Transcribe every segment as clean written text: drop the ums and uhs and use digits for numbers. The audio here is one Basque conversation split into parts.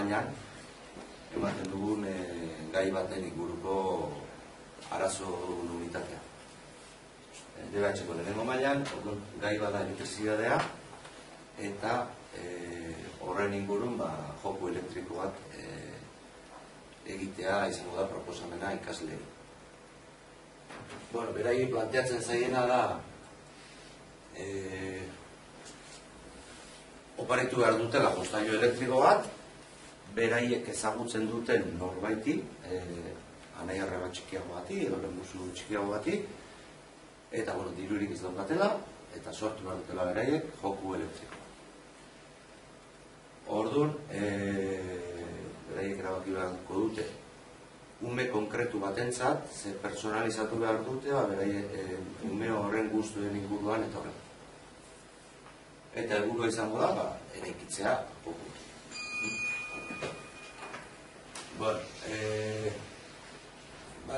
mailan ematen dugun gai baten inguruko arazo unitatea. DBH-ko lehenengo mailan gai bada elektrizitatea eta horren ingurun joko elektriko bat egitea izango da proposamena ikasleei. Beraiei planteatzen zaiena da oparitu behar dutela jostailu elektriko bat, beraiek ezagutzen duten norbaiti, anai arreba txikiago bati, edo lehenbuzu txikiago bati, eta dirurik ez daukatela, eta sortu behar dutela beraiek joku elektriko. Orduan, beraiek erabaki beharko dute ume konkretu batentzat, ze personalizatu behar dute, ume horren guztuen inguruan eta horren. Eta helburua izango da, eraikitzea joku.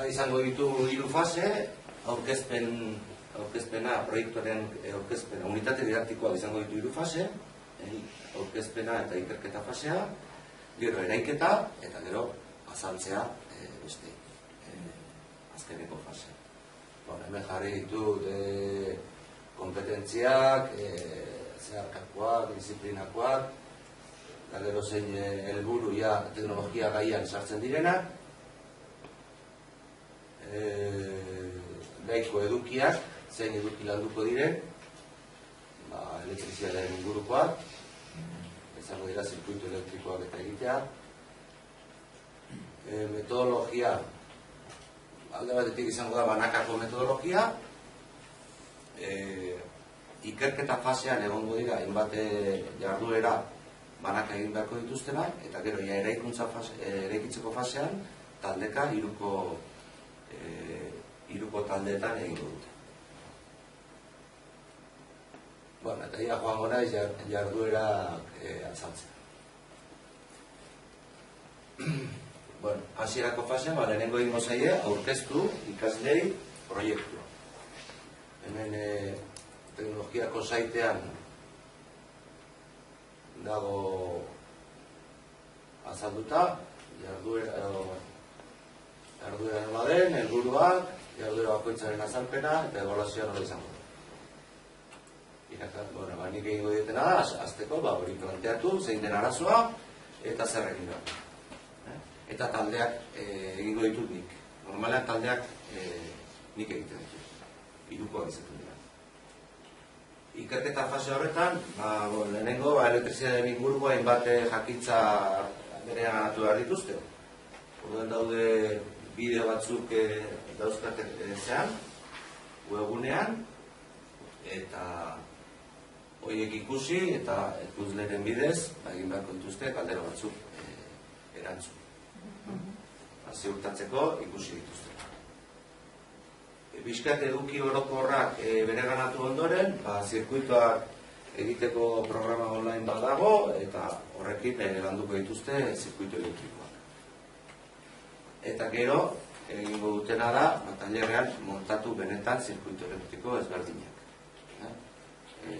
Izango ditu 3 fase, aurkezpena, proiektuaren aurkezpena, unitate didaktikoa izango ditu 3 fase, aurkezpena eta ikerketa fasea, gero eraiketa, eta gero azaltzea beste azkeneko fasea. Hemen jarri ditut kompetentziak, zeharkakoak, disiplinakoak, eta gero zein helburu teknologia gaian sartzen direnak, gaiko edukiak, zein eduki landuko diren, elektrizitatearen ingurukoak, izango dira zirkuitu elektrikoak eta egitea, metodologia, alde batetik izango da banakako metodologia, ikerketa fasean egongo dira hainbat jarduera banaka egin beharko dituztenak, eta gero eraikitzeko fasean taldeka 3 taldeetan egingo dute. Eta joango naiz jarduerak azaltzen. Hasierako fasean, lehenengo egingo zaie, aurkeztu ikaslei proiektua. Hemen teknologiako saitean dago azalduta, jarduera nola den, helburuak, jarduera bakoitzaren azalpena eta ebaluazioa nola izango da. Nik egingo dietena da, azteko hori planteatu, zein den arazoa, eta zer egin da. Eta taldeak egingo ditut nik. Normalean taldeak nik egiten ditut. 3koak izaten dira. Ikerketa fase horretan, lehenengo elektrizitatearen inguruko hainbat jakintza berean ganatu behar dituzte. Orduan daude bideo batzuk dauzkate zean, webgunean, eta horiek ikusi eta ikusleen bidez egin beharko dituzte galdera batzuk erantzun. Ziurtatzeko ikusi dituzte. Bizkat eduki orokorrak bereganatu ondoren, zirkuituak egiteko programa online bat dago eta horrekin landuko dituzte zirkuitu elektrikoak. Eta gero, egingo dutena da, tailerrean montatu benetan zirkuitu elektriko ezberdinak.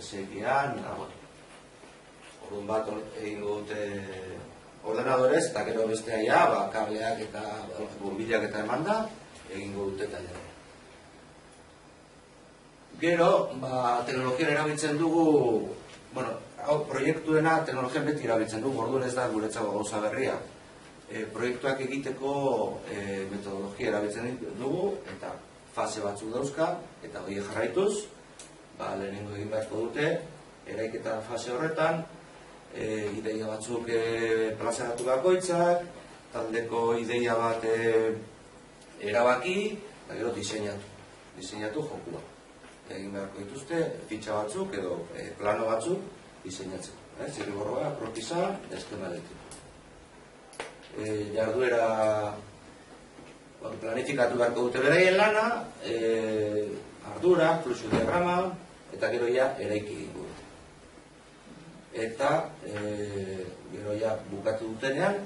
Segian, orduan bat egingo dute ordenadorez, eta gero bestea kableak eta bombilak eta emanda, egingo dute tailerrean. Gero, teknologian erabiltzen dugu, proiektuena teknologian beti erabiltzen dugu, orduan ez da guretzako gauza berria. Proiektuak egiteko metodologia erabiltzen dugu, eta fase batzuk dauzka, eta horiek jarraituz, lehenengo egin beharko dute, eraiketa fase horretan, ideia batzuk plazaratu bakoitzak, taldeko ideia bat erabaki, eta gero diseinatu jokua. Egin beharko dituzte, fitxa batzuk edo plano batzuk diseinatzeko. Zirriborroa, propisa, eskema elektriko. Jarduera planifikatu beharko dute beraien lana, ardura, fluxu diagrama, eta gero eraiki egingo dute. Eta gero bukatu dutenean,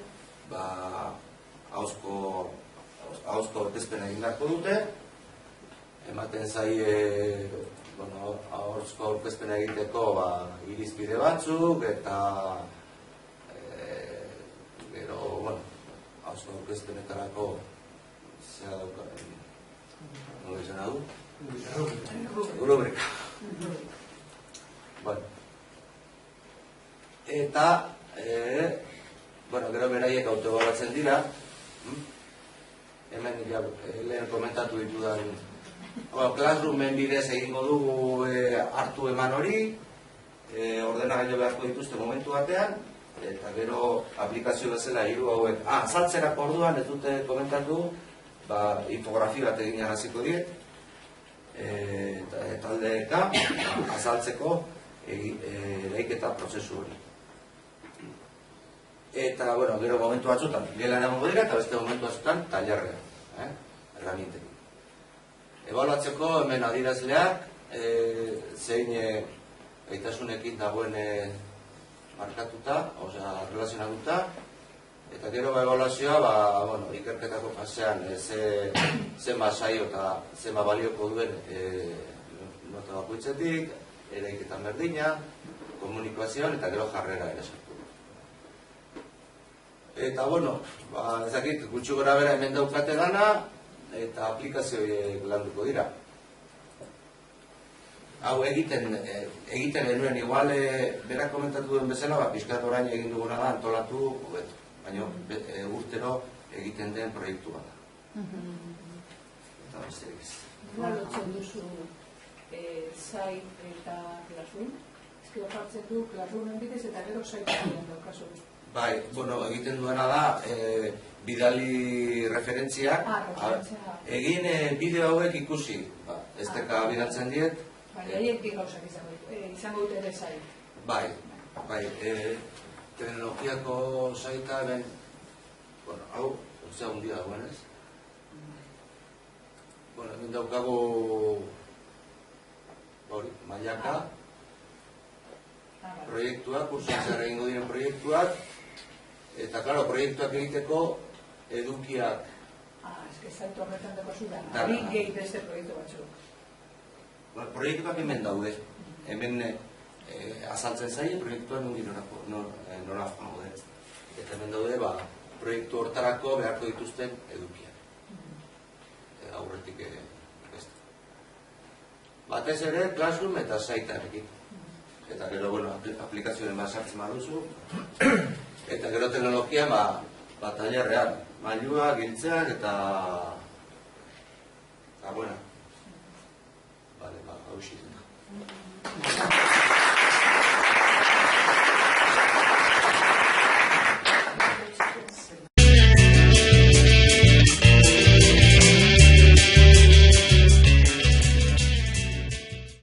ahozko aurkezpena egin beharko dute, ematen zaie ahozko aurkezpena egiteko irizpide batzuk eta proiektu aurkezpenetarako zea dauka, nola izan du? Rubrika. Eta, gero beraiek autoebaluatzen dira, hemen lehen komentatu ditudan, Classroomen bidez egingo dugu hartu eman hori, ordenagailu beharko dituzte momentu batean, eta gero aplikazio bezala hiru hauek. Azaltzerako orduan, ez dute komentatu, infografia bat egin hasiko diet, taldeeka azaltzeko eraiketa prozesu hori. Eta, gero momentu batzutan gelan egongo dira, eta beste momentu batzutan tailerrean, erramintekin. Ebaluatzeko hemen adierazleak, zein gaitasunekin dagoen markatuta, osea, relazionatuta, eta gero ebaluazioa, ikerketako fasean zenba saio eta zenba balioko duen nota bakoitzetik, eraiketan berdina, komunikazioan eta gero jarrera ere sartu. Eta, ezakit, gutxi gora bera hemen daukate dana, eta aplikazioiek landuko dira. Hau egiten genuen, igual berak komentatu duen bezala, pixkat orain egin duguna da antolatu, baina urtero egiten den proiektu bat da. Eta besterik ez. Nola lotzen duzu Zai eta Classroom? Ezkio jartzen du Classroomen bidez eta gero Zai daukazu. Bai, egiten duena da, bidali referentziak, egin bideo hauek ikusi, ez deka bidaltzen diet. Baina, haiek bi gauzak izango dute ere Zai. Bai, teknologiako saita hemen, hau, zea hundia dagoen ez? Hemen daukagu mailaka, proiektuak, kursuan zer egingo diren proiektuak, eta, klaro, proiektuak egiteko edukiak. Ez que zaitu horretan dago zura, ari gehi beste proiektu batzuk. Proiektuak hemen daude, hemen azaltzen zaie proiektuak nundi nora joango den. Eta hemen daude, proiektu hortarako beharko dituzten edukiak. Aurretik beste. Batez ere, Classroom eta Zaitarekin. Eta gero, aplikazioen bat sartzen baduzu. Eta gero teknologia, tailerrean. Mailua, giltzeak eta... Eta, hau xizena.